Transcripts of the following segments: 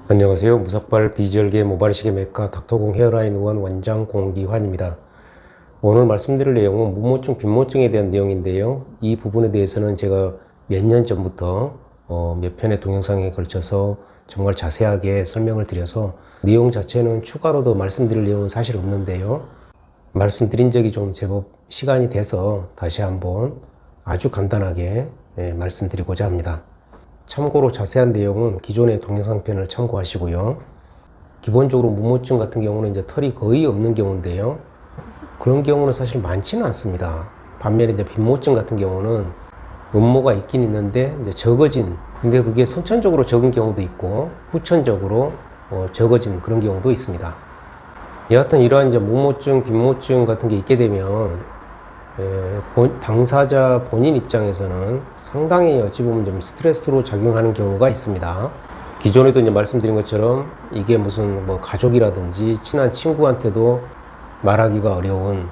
안녕하세요. 무삭발 비절개 모발이식의 메카 닥터공 헤어라인 의원 원장 공기환입니다. 오늘 말씀드릴 내용은 무모증, 빈모증에 대한 내용인데요. 이 부분에 대해서는 제가 몇 년 전부터 몇 편의 동영상에 걸쳐서 정말 자세하게 설명을 드려서 내용 자체는 추가로 더 말씀드릴 내용은 사실 없는데요. 말씀드린 적이 좀 제법 시간이 돼서 다시 한번 아주 간단하게 말씀드리고자 합니다. 참고로 자세한 내용은 기존의 동영상 편을 참고하시고요. 기본적으로 무모증 같은 경우는 이제 털이 거의 없는 경우인데요. 그런 경우는 사실 많지는 않습니다. 반면에 이제 빈모증 같은 경우는 음모가 있긴 있는데 이제 적어진, 근데 그게 선천적으로 적은 경우도 있고 후천적으로 적어진 그런 경우도 있습니다. 여하튼 이러한 이제 무모증, 빈모증 같은 게 있게 되면 당사자 본인 입장에서는 상당히 어찌 보면 좀 스트레스로 작용하는 경우가 있습니다. 기존에도 이제 말씀드린 것처럼 이게 무슨 뭐 가족이라든지 친한 친구한테도 말하기가 어려운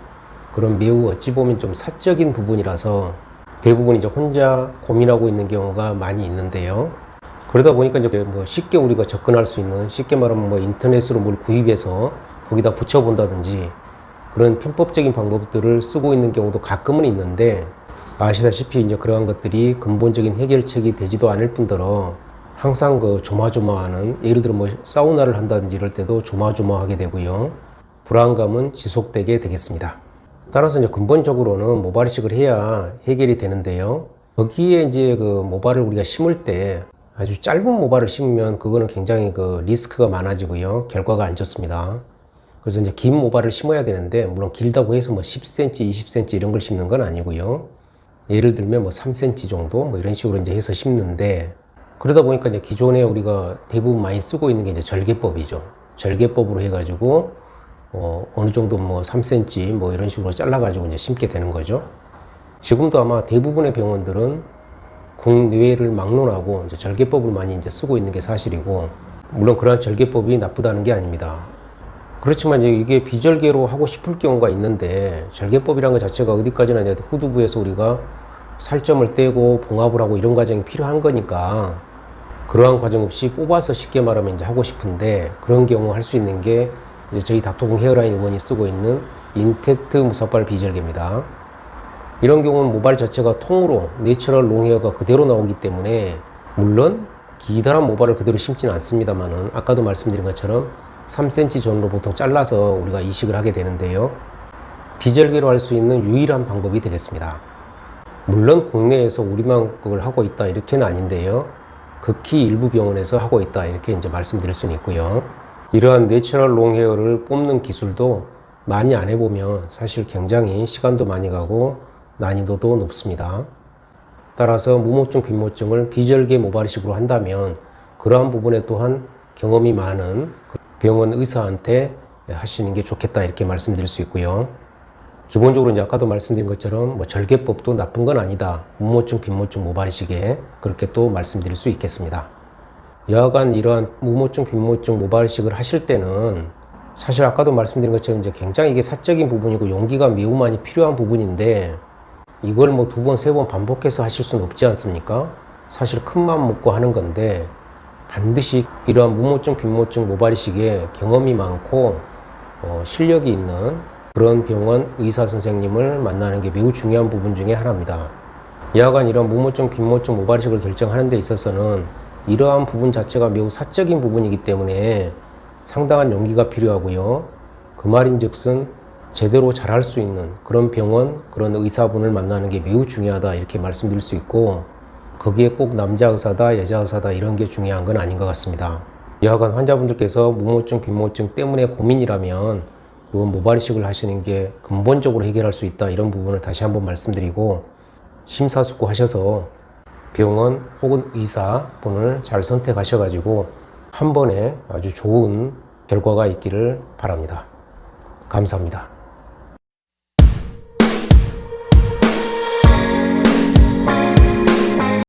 그런 매우 어찌 보면 좀 사적인 부분이라서 대부분 이제 혼자 고민하고 있는 경우가 많이 있는데요. 그러다 보니까 이제 뭐 쉽게 우리가 접근할 수 있는, 쉽게 말하면 뭐 인터넷으로 뭘 구입해서 거기다 붙여본다든지 그런 편법적인 방법들을 쓰고 있는 경우도 가끔은 있는데, 아시다시피 이제 그러한 것들이 근본적인 해결책이 되지도 않을 뿐더러 항상 그 조마조마하는, 예를 들어 뭐 사우나를 한다든지 이럴 때도 조마조마하게 되고요. 불안감은 지속되게 되겠습니다. 따라서 이제 근본적으로는 모발이식을 해야 해결이 되는데요. 거기에 이제 그 모발을 우리가 심을 때 아주 짧은 모발을 심으면 그거는 굉장히 그 리스크가 많아지고요. 결과가 안 좋습니다. 그래서 이제 긴 모발을 심어야 되는데, 물론 길다고 해서 뭐 10cm, 20cm 이런 걸 심는 건 아니고요. 예를 들면 뭐 3cm 정도 뭐 이런 식으로 이제 해서 심는데, 그러다 보니까 이제 기존에 우리가 대부분 많이 쓰고 있는 게 이제 절개법이죠. 절개법으로 해가지고 어느 정도 뭐 3cm 뭐 이런 식으로 잘라가지고 이제 심게 되는 거죠. 지금도 아마 대부분의 병원들은 국내외를 막론하고 이제 절개법을 많이 이제 쓰고 있는 게 사실이고, 물론 그러한 절개법이 나쁘다는 게 아닙니다. 그렇지만 이게 비절개로 하고 싶을 경우가 있는데, 절개법이라는 것 자체가 어디까지나 이제 후두부에서 우리가 살점을 떼고 봉합을 하고 이런 과정이 필요한 거니까 그러한 과정 없이 뽑아서 쉽게 말하면 이제 하고 싶은데, 그런 경우 할 수 있는 게 이제 저희 닥터공 헤어라인 의원이 쓰고 있는 인텍트 무삭발 비절개입니다. 이런 경우는 모발 자체가 통으로 내추럴 롱헤어가 그대로 나오기 때문에, 물론 기다란 모발을 그대로 심지는 않습니다만은 아까도 말씀드린 것처럼 3cm 전으로 보통 잘라서 우리가 이식을 하게 되는데요. 비절개로 할 수 있는 유일한 방법이 되겠습니다. 물론 국내에서 우리만 그걸 하고 있다 이렇게는 아닌데요. 극히 일부 병원에서 하고 있다 이렇게 이제 말씀드릴 수는 있고요. 이러한 내추럴 롱헤어를 뽑는 기술도 많이 안 해보면 사실 굉장히 시간도 많이 가고 난이도도 높습니다. 따라서 무모증, 빈모증을 비절개 모발이식으로 한다면 그러한 부분에 또한 경험이 많은 병원 의사한테 하시는 게 좋겠다 이렇게 말씀드릴 수 있고요. 기본적으로 이제 아까도 말씀드린 것처럼 뭐 절개법도 나쁜 건 아니다. 무모증, 빈모증 모발이식에 그렇게 또 말씀드릴 수 있겠습니다. 여하간 이러한 무모증, 빈모증 모발이식을 하실 때는 사실 아까도 말씀드린 것처럼 이제 굉장히 이게 사적인 부분이고 용기가 매우 많이 필요한 부분인데, 이걸 뭐 2번, 3번 반복해서 하실 수는 없지 않습니까? 사실 큰 마음 먹고 하는 건데, 반드시 이러한 무모증, 빈모증 모발이식에 경험이 많고 실력이 있는 그런 병원 의사 선생님을 만나는 게 매우 중요한 부분 중에 하나입니다. 여하간 이런 무모증, 빈모증 모발이식을 결정하는 데 있어서는 이러한 부분 자체가 매우 사적인 부분이기 때문에 상당한 용기가 필요하고요. 그 말인즉슨 제대로 잘할 수 있는 그런 병원, 그런 의사분을 만나는 게 매우 중요하다 이렇게 말씀드릴 수 있고, 거기에 꼭 남자 의사다, 여자 의사다 이런 게 중요한 건 아닌 것 같습니다. 여하간 환자분들께서 무모증, 빈모증 때문에 고민이라면 그건 모발이식을 하시는 게 근본적으로 해결할 수 있다 이런 부분을 다시 한번 말씀드리고, 심사숙고하셔서 병원 혹은 의사분을 잘 선택하셔가지고 한 번에 아주 좋은 결과가 있기를 바랍니다. 감사합니다.